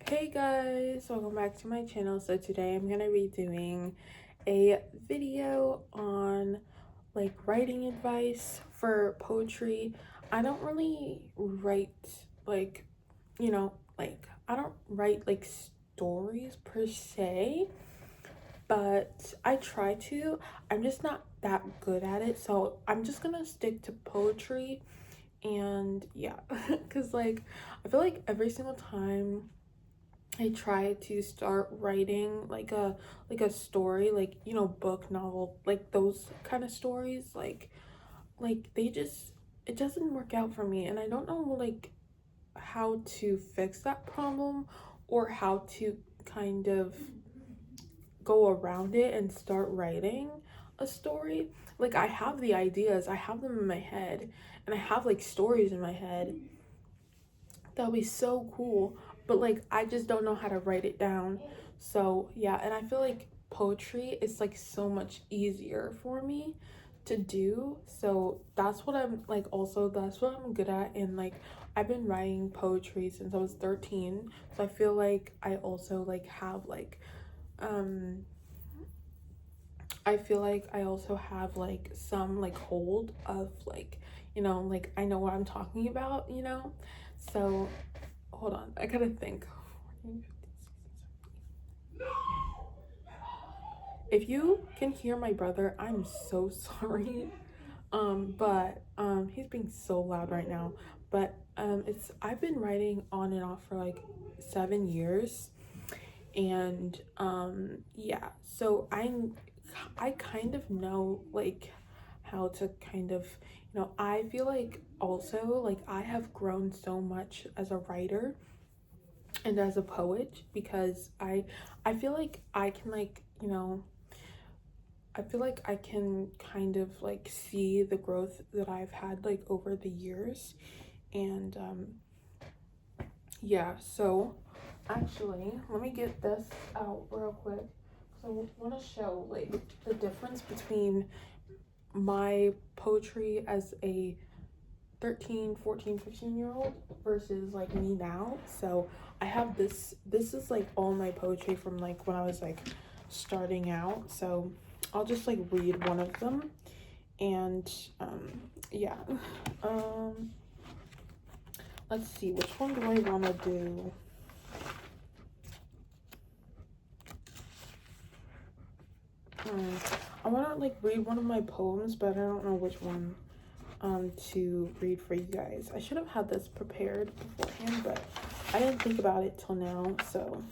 Hey guys, welcome back to my channel. So today I'm gonna be doing a video on like writing advice for poetry. I don't really write like, I don't write like stories per se, but I try to. I'm just not that good at it, so I'm just gonna stick to poetry. And yeah, because like I feel like every single time I try to start writing like a story, like book, novel, like those kind of stories, like they just, it doesn't work out for me, and I don't know like how to fix that problem or how to kind of go around it and start writing a story. Like I have the ideas, I have them in my head, and I have like stories in my head that would be so cool, but like I just don't know how to write it down. So yeah, and I feel like poetry is like so much easier for me to do. So that's what I'm like, also that's what I'm good at. And like I've been writing poetry since I was 13, so I feel like I also like have like um I feel like I also have like some like hold of like, like I know what I'm talking about. So hold on, I gotta think. If you can hear my brother, I'm so sorry. But he's being so loud right now. But it's, I've been writing on and off for like 7 years. And yeah, so I kind of know like how to kind of, I feel like also like I have grown so much as a writer and as a poet, because I feel like I can like, I feel like I can kind of like see the growth that I've had like over the years. And yeah, so actually let me get this out real quick. So I want to show like the difference between my poetry as a 13, 14, 15-year old versus like me now. So I have this is like all my poetry from like when I was like starting out. So I'll just like read one of them. And yeah, um let's see, which one do I want to do? I want to like read one of my poems, but I don't know which one to read for you guys. I should have had this prepared beforehand, but I didn't think about it till now. So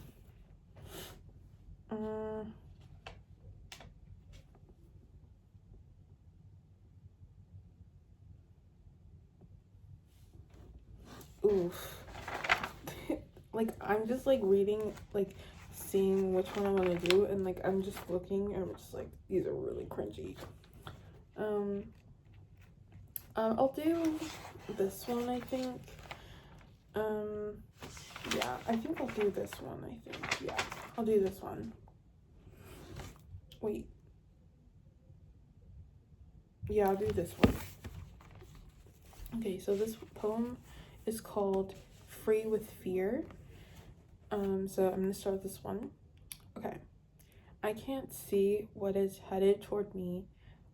oof. Like I'm just like reading, like seeing which one I want to do, and like I'm just looking and I'm just like, these are really cringy. I'll do this one, I think. Yeah, I think I'll do this one, I think. Yeah, I'll do this one. Wait. Yeah, I'll do this one. Okay, so this poem is called Free with Fear. So I'm gonna start this one. Okay. I can't see what is headed toward me,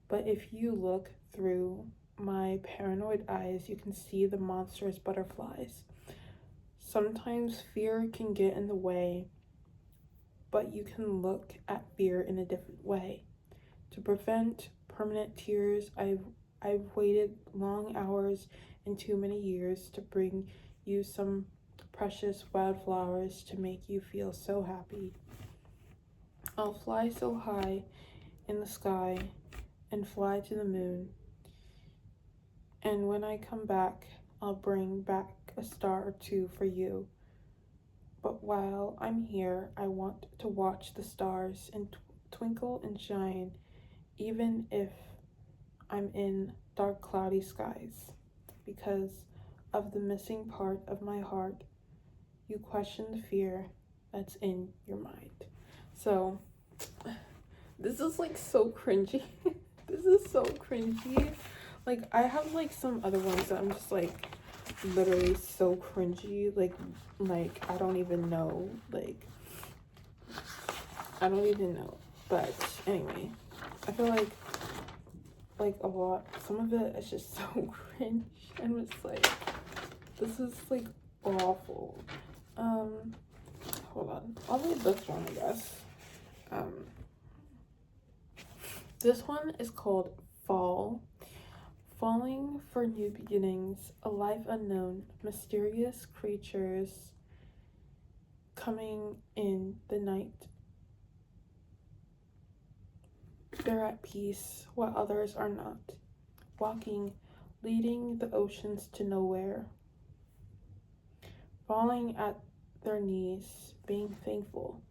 but if you look through my paranoid eyes, you can see the monstrous butterflies. Sometimes fear can get in the way, but you can look at fear in a different way. To prevent permanent tears, I've waited long hours and too many years to bring you some precious wildflowers to make you feel so happy. I'll fly so high in the sky and fly to the moon. And when I come back, I'll bring back a star or two for you. But while I'm here, I want to watch the stars and twinkle and shine, even if I'm in dark, cloudy skies. Because of the missing part of my heart, you question the fear that's in your mind. So, this is like so cringy. This is so cringy. Like, I have like some other ones that I'm just like, literally so cringy. Like I don't even know. I don't even know. But anyway, I feel like a lot. Some of it is just so cringe, and it's like, this is like awful. Hold on. I'll read this one, I guess. This one is called Fall. Falling for new beginnings, a life unknown, mysterious creatures coming in the night. They're at peace while others are not, walking, leading the oceans to nowhere, falling at their knees, being thankful,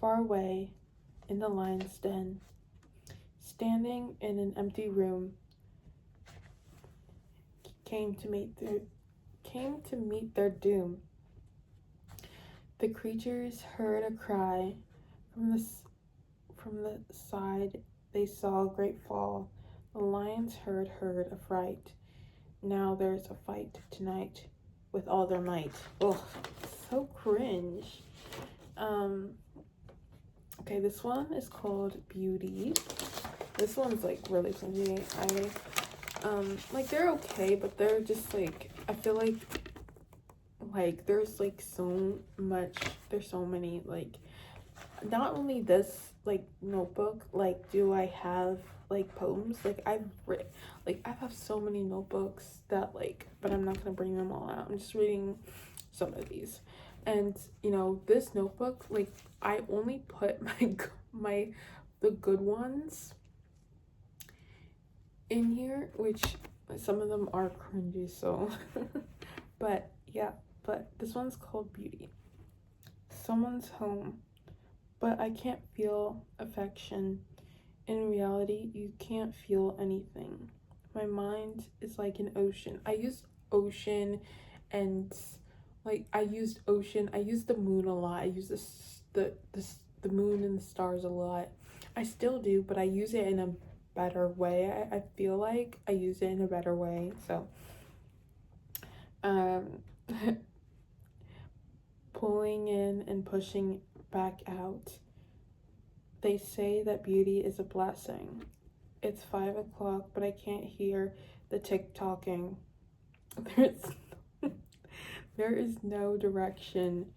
far away in the lion's den, standing in an empty room, came to meet their doom. The creatures heard a cry from the side. They saw a great fall. The lions heard affright. Now there's a fight tonight with all their might. Ugh, so cringe. Okay, this one is called Beauty. This one's like really cringy. Like they're okay, but they're just like, I feel like there's like there's so many, like, not only this like notebook, like do I have like poems, like I have so many notebooks that like, but I'm not gonna bring them all out. I'm just reading some of these. And you know, this notebook, like I only put the good ones in here, which some of them are cringy, so but yeah. But this one's called Beauty. Someone's home, but I can't feel affection. In reality, you can't feel anything. My mind is like an ocean. I use ocean, and like I used the moon a lot. I use the moon and the stars a lot. I still do, but I use it in a better way. I feel like I use it in a better way. So pulling in and pushing back out. They say that beauty is a blessing. It's 5 o'clock, but I can't hear the tick-tocking. There is no direction.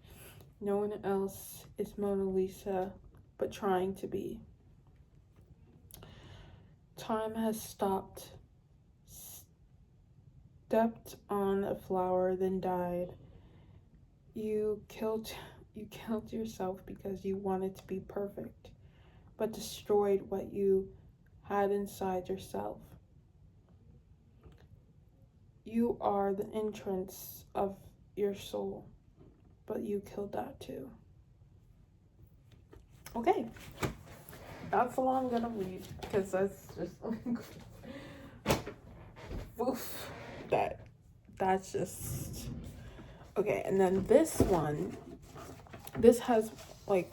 No one else is Mona Lisa, but trying to be. Time has stopped. Stepped on a flower, then died. You killed yourself because you wanted to be perfect, but destroyed what you had inside yourself. You are the entrance of your soul, but you killed that too. Okay, that's all I'm gonna read, because that's just oof, that's just okay. And then this has like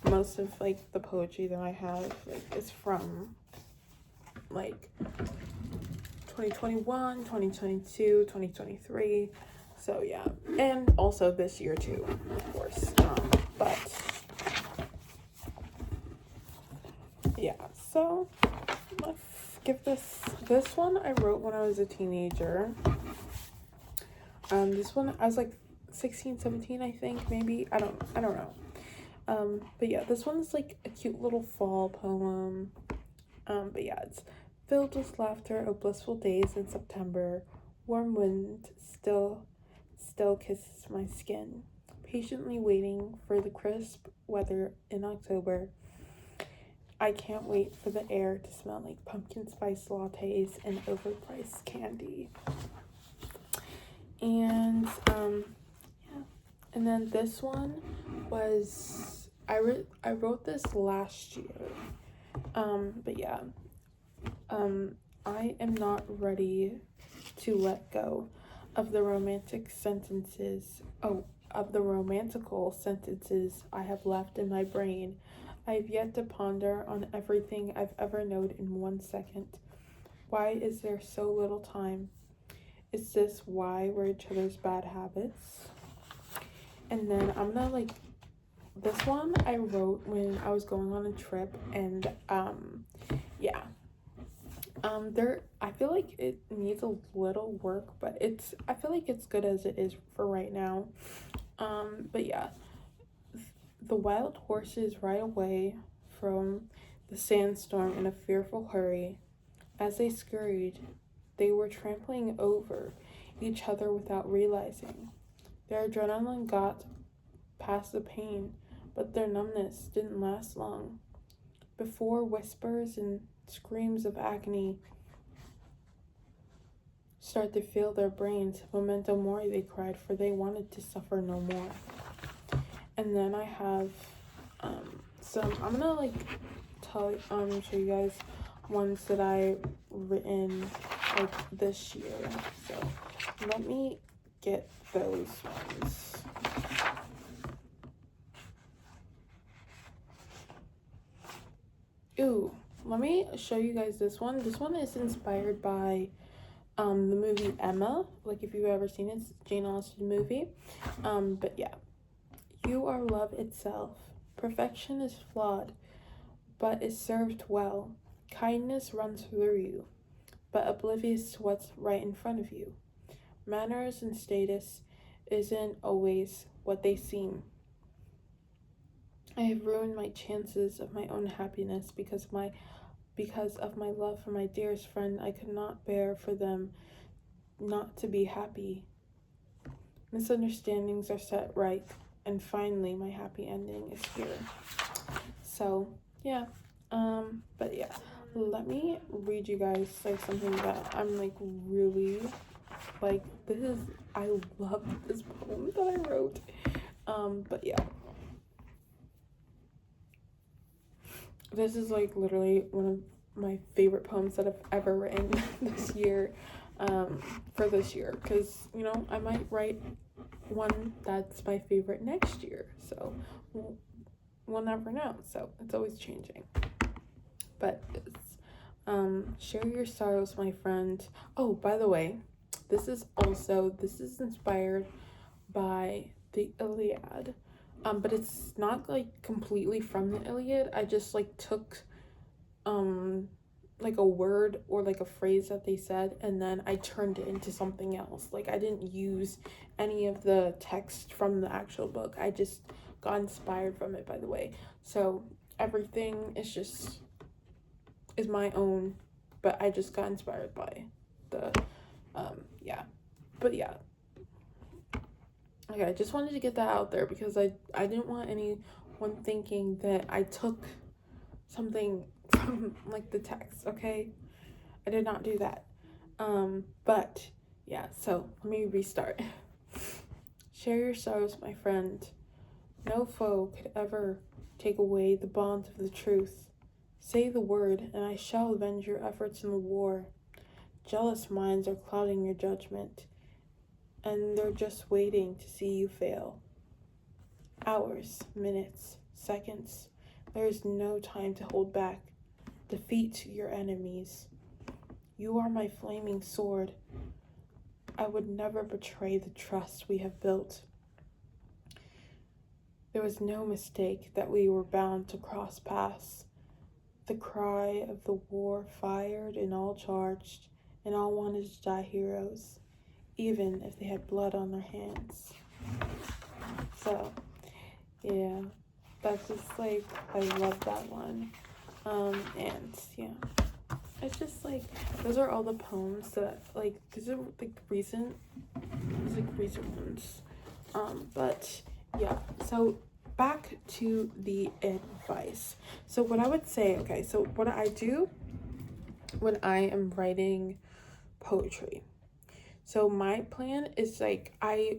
most of like the poetry that I have, like, is from like 2021, 2022, 2023. So yeah, and also this year too, of course. But yeah, so let's give this one I wrote when I was a teenager. This one I was like 16, 17, I think, maybe. I don't know. But yeah, this one's like a cute little fall poem. But yeah, it's filled with laughter of blissful days in September. Warm wind still kisses my skin, patiently waiting for the crisp weather in October. I can't wait for the air to smell like pumpkin spice lattes and overpriced candy. And yeah. And then this one was I wrote this last year. But yeah. I am not ready to let go of the romantical sentences I have left in my brain. I have yet to ponder on everything I've ever known in 1 second. Why is there so little time? Is this why we're each other's bad habits? And then I'm gonna like, this one I wrote when I was going on a trip, and yeah. There, I feel like it needs a little work, but I feel like it's good as it is for right now. But yeah, the wild horses ride away from the sandstorm in a fearful hurry. As they scurried, they were trampling over each other without realizing. Their adrenaline got past the pain, but their numbness didn't last long. Before whispers and screams of agony start to fill their brains, memento mori, they cried, for they wanted to suffer no more. And then I have I'm gonna like show you guys ones that I written like this year. So let me get those ones. Ooh, let me show you guys this one. This one is inspired by the movie Emma. Like, if you've ever seen it, it's a Jane Austen movie. But yeah. You are love itself. Perfection is flawed, but is served well. Kindness runs through you, but oblivious to what's right in front of you. Manners and status isn't always what they seem. I have ruined my chances of my own happiness because of my love for my dearest friend. I could not bear for them not to be happy. Misunderstandings are set right, and finally my happy ending is here. So yeah, but yeah, let me read you guys like something that I'm like really like, I love this poem that I wrote. But yeah, this is like literally one of my favorite poems that I've ever written this year, for this year, because you know, I might write one that's my favorite next year, so we'll never know. So it's always changing. But it's share your sorrows, my friend. Oh, by the way, this is inspired by the Iliad, but it's not like completely from the Iliad. I just like took like a word or like a phrase that they said, and then I turned it into something else. Like, I didn't use any of the text from the actual book. I just got inspired from it, by the way. So everything is my own, but I just got inspired by the yeah. But yeah. Okay, I just wanted to get that out there because I didn't want anyone thinking that I took something from like the text, okay? I did not do that. But yeah, so let me restart. Share your sorrows, my friend. No foe could ever take away the bonds of the truth. Say the word, and I shall avenge your efforts in the war. Jealous minds are clouding your judgment, and they're just waiting to see you fail. Hours, minutes, seconds. There is no time to hold back. Defeat your enemies. You are my flaming sword. I would never betray the trust we have built. There was no mistake that we were bound to cross paths. The cry of the war fired and all charged, and all wanted to die heroes, even if they had blood on their hands. So, yeah, that's just like, I love that one. And yeah, it's just like, those are all the poems that like, these are like recent ones. But yeah, so back to the advice. So what I would say, okay, so what I do when I am writing poetry. So my plan is like, I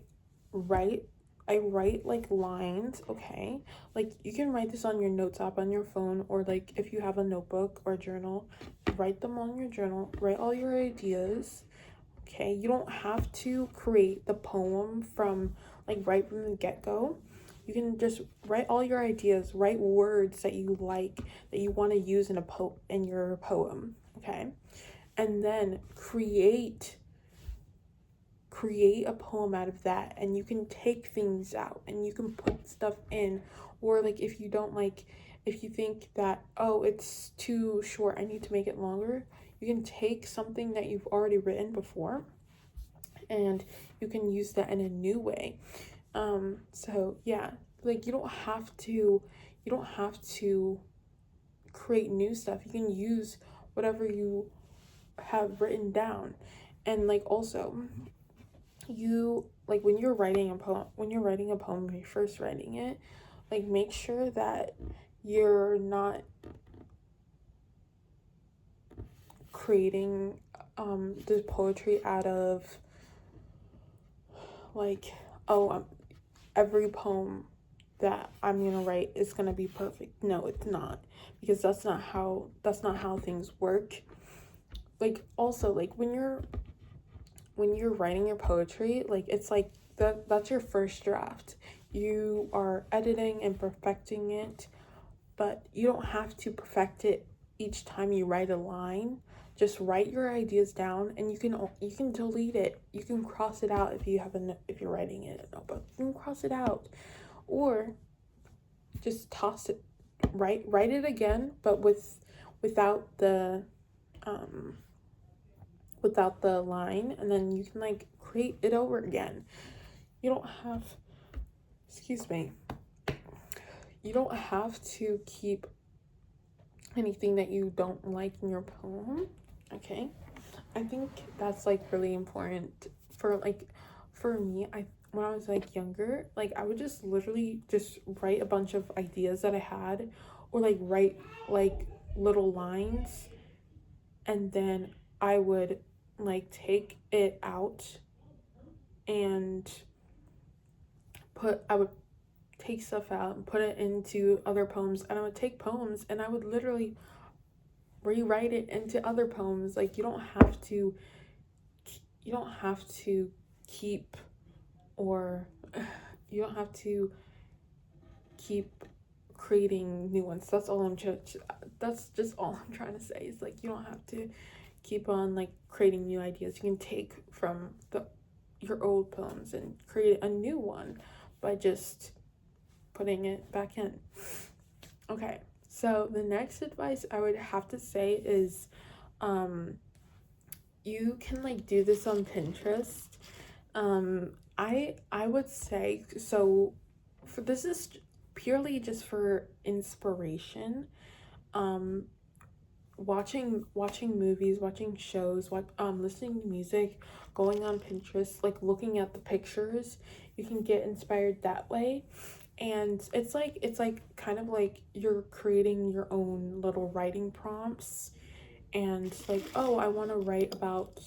write like lines, okay? Like, you can write this on your notes app on your phone, or like if you have a notebook or journal, write them on your journal, write all your ideas, okay? You don't have to create the poem from like right from the get-go. You can just write all your ideas, write words that you like, that you want to use in your poem, okay? And then create create a poem out of that, and you can take things out and you can put stuff in. Or like if you don't like, if you think that, oh, it's too short, I need to make it longer, you can take something that you've already written before and you can use that in a new way. So yeah, like you don't have to create new stuff. You can use whatever you have written down. And like also, you like when you're writing a poem, when you're first writing it, like make sure that you're not creating this poetry out of like, oh, every poem that I'm gonna write is gonna be perfect. No, it's not, because that's not how things work. Like also, like when you're writing your poetry, like it's like that's your first draft. You are editing and perfecting it, but you don't have to perfect it each time you write a line. Just write your ideas down, and you can delete it. You can cross it out if you're writing it in a notebook. You can cross it out, or just toss it. Write it again, but without the line, and then you can like create it over again. You don't have, excuse me, you don't have to keep anything that you don't like in your poem. Okay, I think that's like really important for me. When I was like younger, like I would just literally just write a bunch of ideas that I had, or like write like little lines, and then I would like take it out and I would take stuff out and put it into other poems, and I would take poems and I would literally rewrite it into other poems. Like you don't have to keep, or you don't have to keep creating new ones. That's just all I'm trying to say, is like you don't have to keep on like creating new ideas. You can take from your old poems and create a new one by just putting it back in. Okay, so the next advice I would have to say is you can like do this on Pinterest. I would say, so for this is purely just for inspiration. Watching movies, watching shows, listening to music, going on Pinterest, like looking at the pictures, you can get inspired that way. And it's like kind of like you're creating your own little writing prompts. And like, oh, I want to write about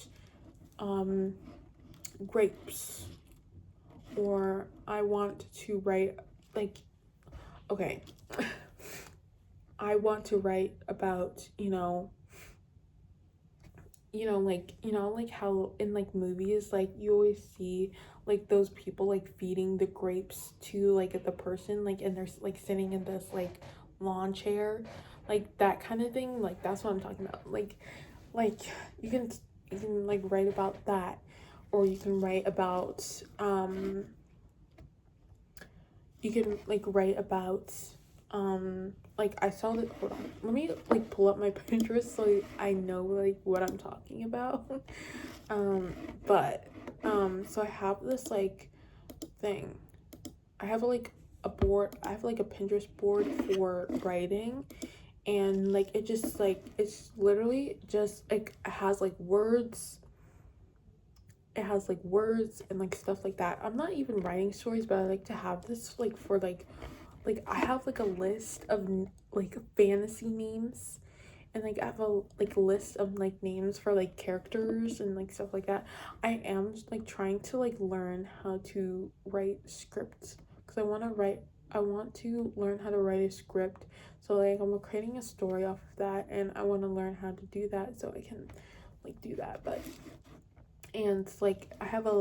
grapes, or I want to write like, okay, I want to write about, like how in like movies, like you always see like those people like feeding the grapes to like the person, like, and they're like sitting in this like lawn chair, like that kind of thing. Like that's what I'm talking about. Like you can like write about that, or you can write about you can like write about like I saw that, hold on, let me like pull up my Pinterest so I know like what I'm talking about. But so I have this like thing, I have like a Pinterest board for writing, and like it just like it's literally just like it has like words and like stuff like that. I'm not even writing stories, but I like to have this like for like I have like a list of like fantasy names, and like I have a like list of like names for like characters and like stuff like that. I am like trying to like learn how to write scripts, because I want to learn how to write a script. So like I'm creating a story off of that, and I want to learn how to do that so I can like do that. But and like I have a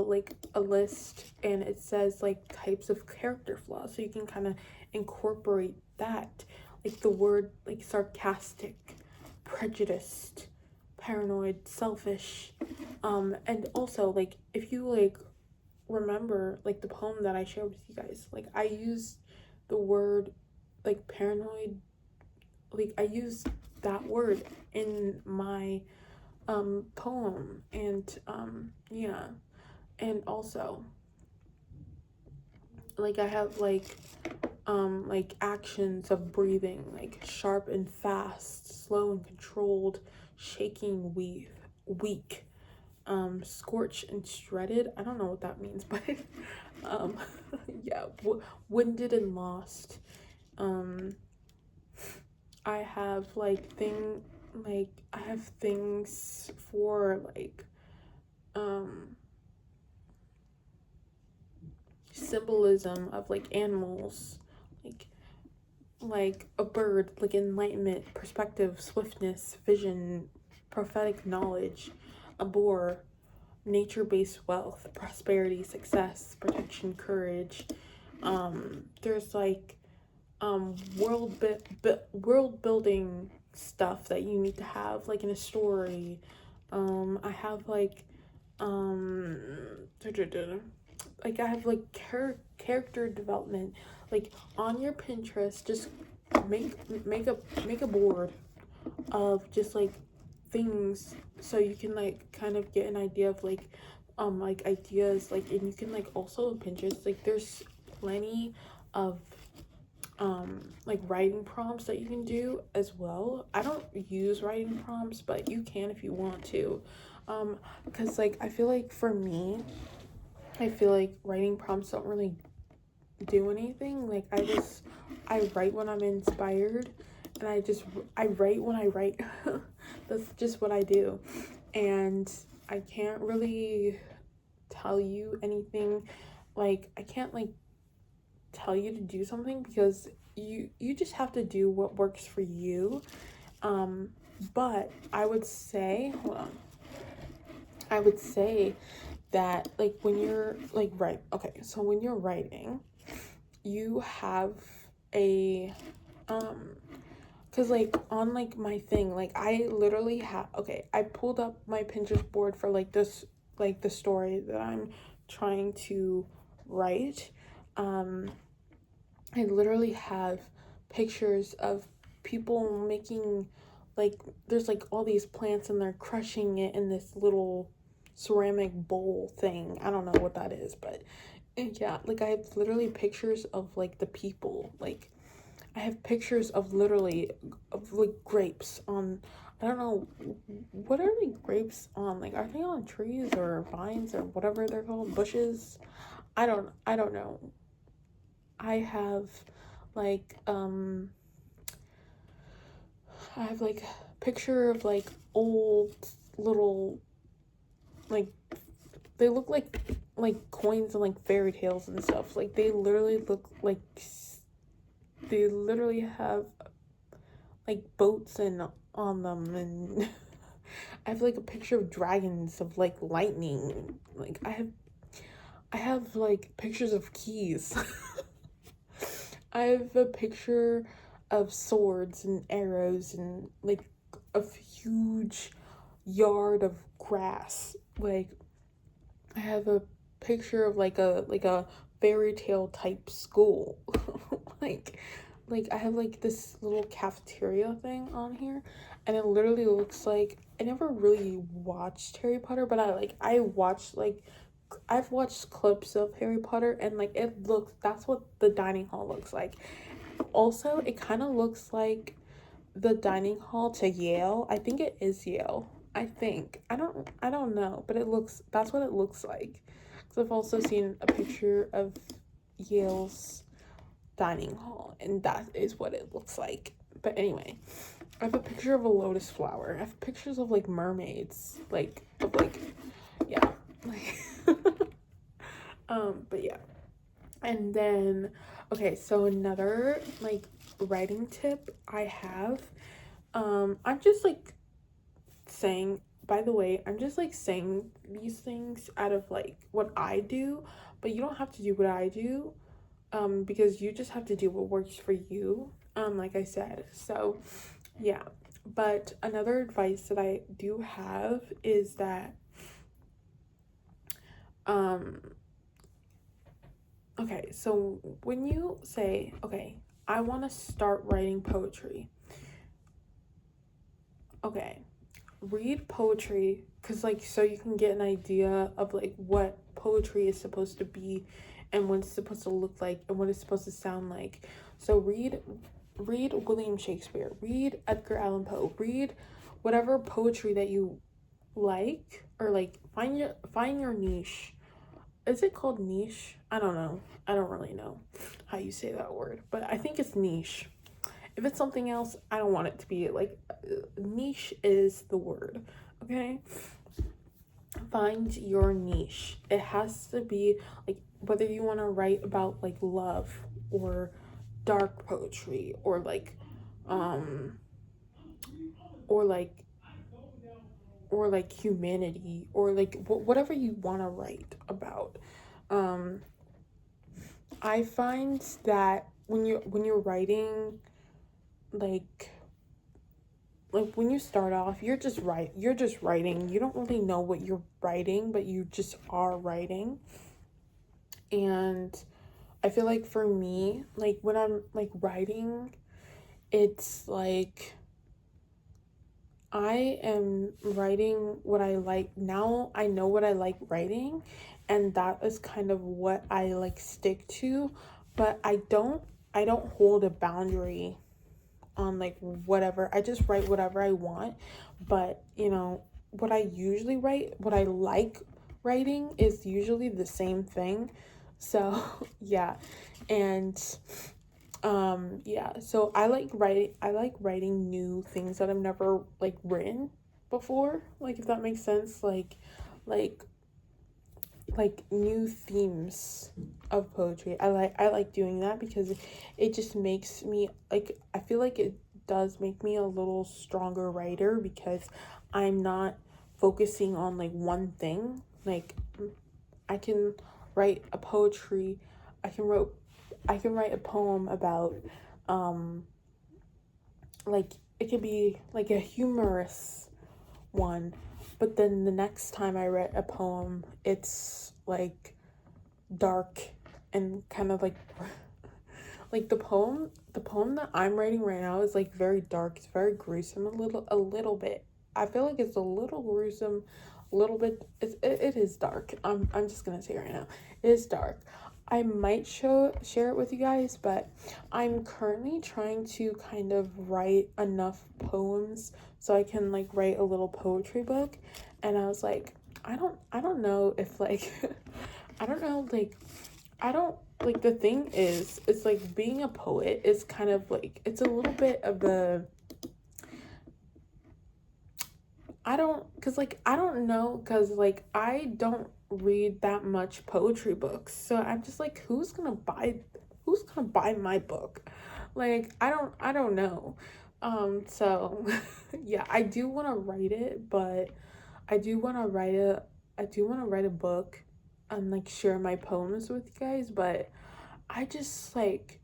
list, and it says like types of character flaws, so you can kind of incorporate that, like the word like sarcastic, prejudiced, paranoid, selfish. And also, like, if you like remember like the poem that I shared with you guys, like I used the word like paranoid, like I used that word in my poem. And yeah, and also like I have like actions of breathing, like sharp and fast, slow and controlled, shaking, weak, scorched and shredded. I don't know what that means, but um yeah, winded and lost. um I have I have things for like um symbolism of like animals, like like a bird, like enlightenment, perspective, swiftness, vision, prophetic knowledge. A boar, nature-based wealth, prosperity, success, protection, courage. There's like world building stuff that you need to have like in a story. I have um like I have like character development, like on your Pinterest. Just make make a board of just like things, so you can like kind of get an idea of like ideas, like, and you can like also Pinterest, like there's plenty of like writing prompts that you can do as well. I don't use writing prompts, but you can if you want to. Because like I feel like for me, I feel like writing prompts don't really do anything. Like I write when I'm inspired, and I write when I write. That's just what I do. And I can't really tell you anything. Like I can't like tell you to do something, because you just have to do what works for you. But I would say, hold on. I would say that like when you're like okay, so when you're writing, you have a because like on like my thing, like I literally have, okay, I pulled up my Pinterest board for like this, like the story that I'm trying to write. I literally have pictures of people making like, there's like all these plants and they're crushing it in this little ceramic bowl thing. I don't know what that is, but yeah, like I have literally pictures of like the people. Like I have pictures of literally of like grapes on, I don't know, what are the grapes on? Like are they on trees or vines or whatever they're called? Bushes? I don't know. I have like I have like a picture of like old little, like they look like coins and like fairy tales and stuff. Like they literally look like, they literally have like boats and on them. And I have like a picture of dragons, of like lightning. Like I have like pictures of keys. I have a picture of swords and arrows and like a huge yard of grass. Like I have a picture of like a fairy tale type school. like like I have like this little cafeteria thing on here, and it literally looks like, I never really watched Harry Potter, but I watched like, I've watched clips of Harry Potter, and like it looks, that's what the dining hall looks like. Also, it kind of looks like the dining hall to Yale. I think it is Yale. I think. I don't know, but it looks, that's what it looks like. Cuz I've also seen a picture of Yale's dining hall, and that is what it looks like. But anyway, I have a picture of a lotus flower. I have pictures of like mermaids, like of like, yeah. But yeah. And then, okay, so another like writing tip I have, I'm just like saying, by the way, I'm just like saying these things out of like what I do, but you don't have to do what I do, because you just have to do what works for you, like I said. So yeah, But another advice that I do have is that okay, so when you say, okay, I want to start writing poetry, okay, read poetry, because like so you can get an idea of like what poetry is supposed to be and what it's supposed to look like and what it's supposed to sound like. So read William Shakespeare, read Edgar Allan Poe, read whatever poetry that you like, or like find your niche. Is it called niche? I don't know. I don't really know how you say that word, but I think it's niche. If it's something else, I don't want it to be like niche is the word. Okay? Find your niche. It has to be like whether you want to write about like love or dark poetry um or like or like humanity or like whatever you want to write about. um I find that when you're writing, like when you start off, you're just writing. You don't really know what you're writing, but you just are writing. And I feel like for me, like when I'm like writing, it's like I am writing what I like. Now I know what I like writing, and that is kind of what I like stick to, but I don't hold a boundary on like whatever. I just write whatever I want. But, you know, what I usually write, what I like writing is usually the same thing. So, yeah. And yeah, so I like writing new things that I've never like written before, like if that makes sense, like like new themes of poetry. I like doing that because it just makes me like, I feel like it does make me a little stronger writer because I'm not focusing on like one thing. Like I can write a poetry, I can wrote I can write a poem about um like it could be like a humorous one, but then the next time I write a poem, it's like dark and kind of like like the poem that I'm writing right now is like very dark. It's very gruesome, a little bit. I feel like it's a little gruesome, a little bit. It is dark. I'm just gonna say right now, it is dark. I might share it with you guys, but I'm currently trying to kind of write enough poems so I can like write a little poetry book. And I was like, I don't know if like I don't know, like I don't like, the thing is, it's like being a poet is kind of like, it's a little bit of a, I don't know, because like I don't read that much poetry books, so I'm just like, who's gonna buy my book? Like I don't know. So yeah, I do want to write it, but I do want to write a I do want to write a book and like share my poems with you guys, but I just like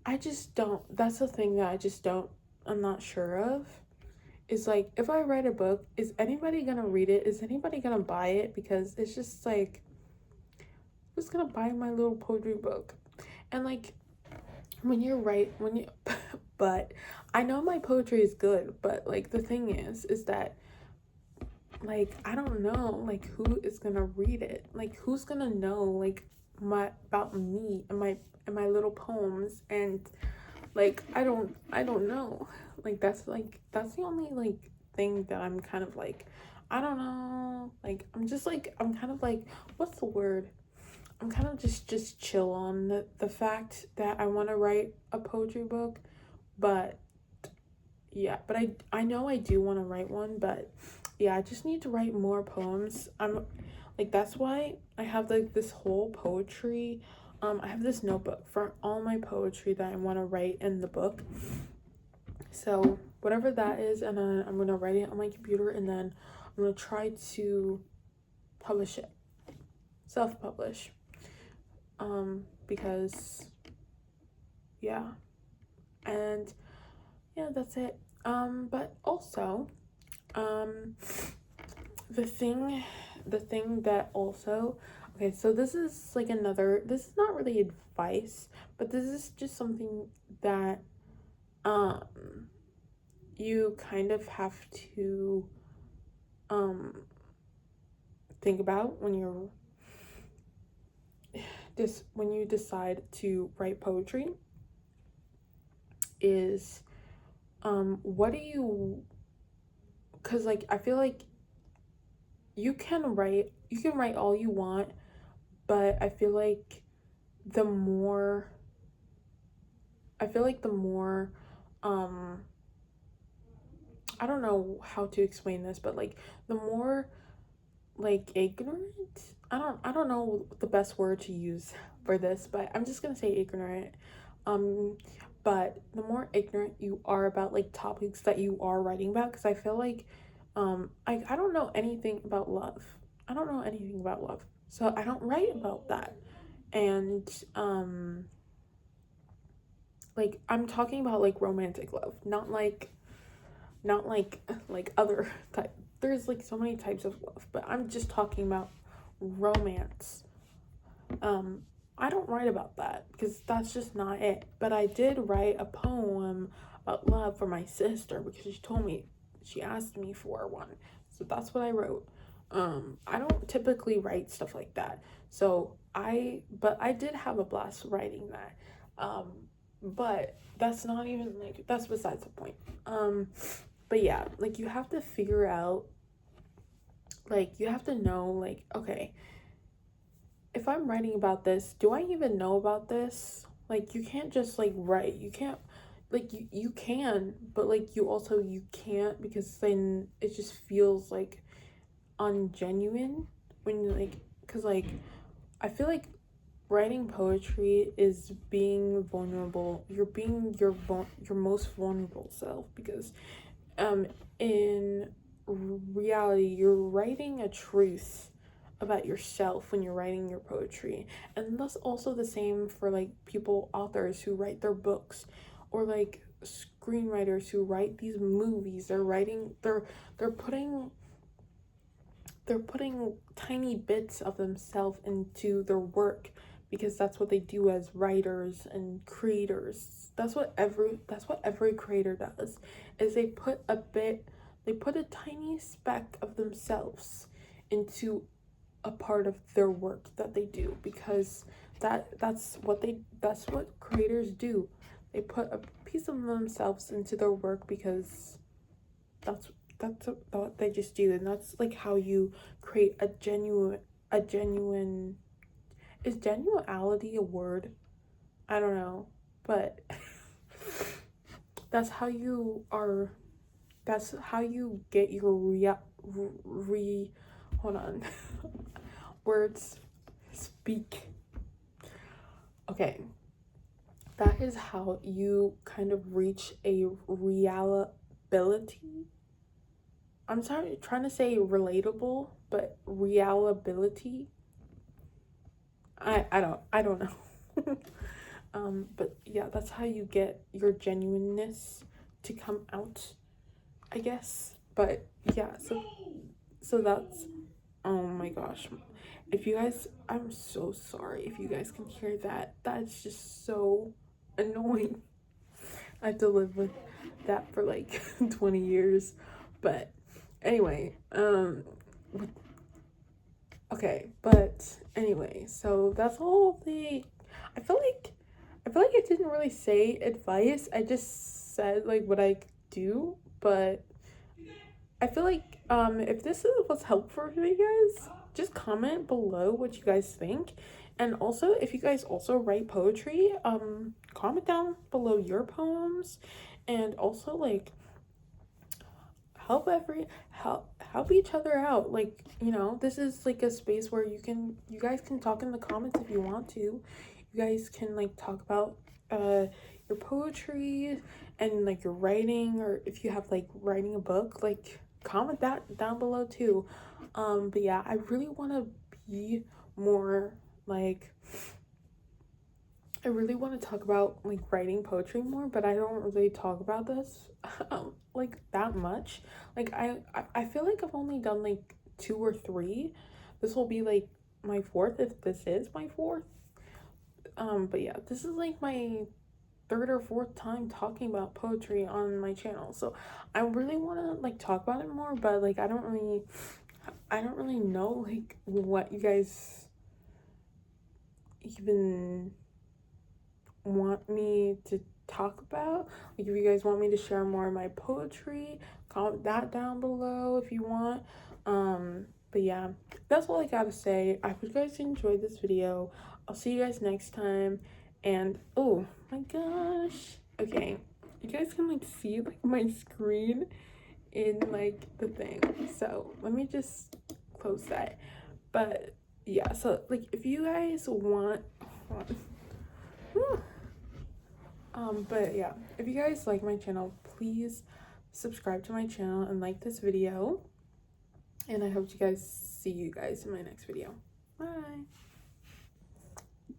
I just don't, that's the thing that I just don't, I'm not sure of. Is like, if I write a book, is anybody gonna read it? Is anybody gonna buy it? Because it's just like, who's gonna buy my little poetry book? And like, when you, but I know my poetry is good, but like, the thing is that, like, I don't know, like, who is gonna read it? Like, who's gonna know, like, about me and my little poems, and like I don't know, like that's the only like thing that I'm kind of like, I don't know, like I'm kind of like, what's the word, I'm kind of just chill on the fact that I want to write a poetry book. But yeah, but I know I do want to write one, but yeah, I just need to write more poems. I'm like, that's why I have like this whole poetry, I have this notebook for all my poetry that I want to write in the book. So whatever that is, and then I'm gonna write it on my computer, and then I'm gonna try to publish it, self-publish, because yeah. And yeah, that's it. But also, um, the thing, that also, okay, so this is like this is not really advice, but this is just something that, um, you kind of have to, um, think about when when you decide to write poetry is, what do you, because like I feel like you can write all you want, but the more the more, um I don't know how to explain this, but like the more like ignorant, I don't know the best word to use for this, but I'm just gonna say ignorant. um but the more ignorant you are about like topics that you are writing about, because I feel like, I don't know anything about love. I don't know anything about love, so I don't write about that. And, like I'm talking about like romantic love, not like other type. There's like so many types of love, but I'm just talking about romance. um I don't write about that because that's just not it, but I did write a poem about love for my sister because she asked me for one, so that's what I wrote. I don't typically write stuff like that, so I did have a blast writing that. But that's not even like, that's besides the point. But yeah, like you have to figure out, like you have to know, like, okay, if I'm writing about this, do I even know about this? Like you can't just like write. You can't, like you can, but like you can't, because then it just feels like ungenuine when you like, cuz like I feel like writing poetry is being vulnerable. You're being your most vulnerable self, because, um in reality you're writing a truth about yourself when you're writing your poetry. And that's also the same for like authors who write their books, or like screenwriters who write these movies. They're putting they're putting tiny bits of themselves into their work, because that's what they do as writers and creators. That's what every creator does, is they put a tiny speck of themselves into a part of their work that they do, because that's what creators do. They put a piece of themselves into their work because that's what they just do. And that's like how you create a genuine, is genuality a word? I don't know, but that's how you are, that's how you get your hold on, words, speak. Okay, that is how you kind of reach a reliability. I'm sorry, trying to say relatable, but reliability. I don't know. But yeah, that's how you get your genuineness to come out, I guess. But yeah, so that's, oh my gosh. If you guys, I'm so sorry if you guys can hear that. That's just so annoying. I have to live with that for like 20 years. But anyway, okay, but anyway, so that's all the, I feel like I didn't really say advice. I just said like what I do, but I feel like, if was helpful for you guys, just comment below what you guys think. And also, if you guys also write poetry, comment down below your poems. And also like help each other out. Like, this is like a space where you guys can talk in the comments if you want to. You guys can like talk about your poetry and like your writing, or if you have like writing a book, like comment that down below too. But yeah, I really want to be more like, I really want to talk about like writing poetry more, but I don't really talk about this like that much. Like I feel like I've only done like 2 or 3. This will be like my fourth, if this is my fourth. But yeah, this is like my third or fourth time talking about poetry on my channel. So I really want to like talk about it more, but like I don't really know like what you guys even want me to talk about. Like if you guys want me to share more of my poetry, comment that down below if you want. But yeah, that's all I gotta say. I hope you guys enjoyed this video. I'll see you guys next time. And oh my gosh, okay, you guys can like see like my screen in like the thing, so let me just close that. But yeah, so like if you guys want but yeah, if you guys like my channel, please subscribe to my channel and like this video, and I hope you guys see you guys in my next video. Bye.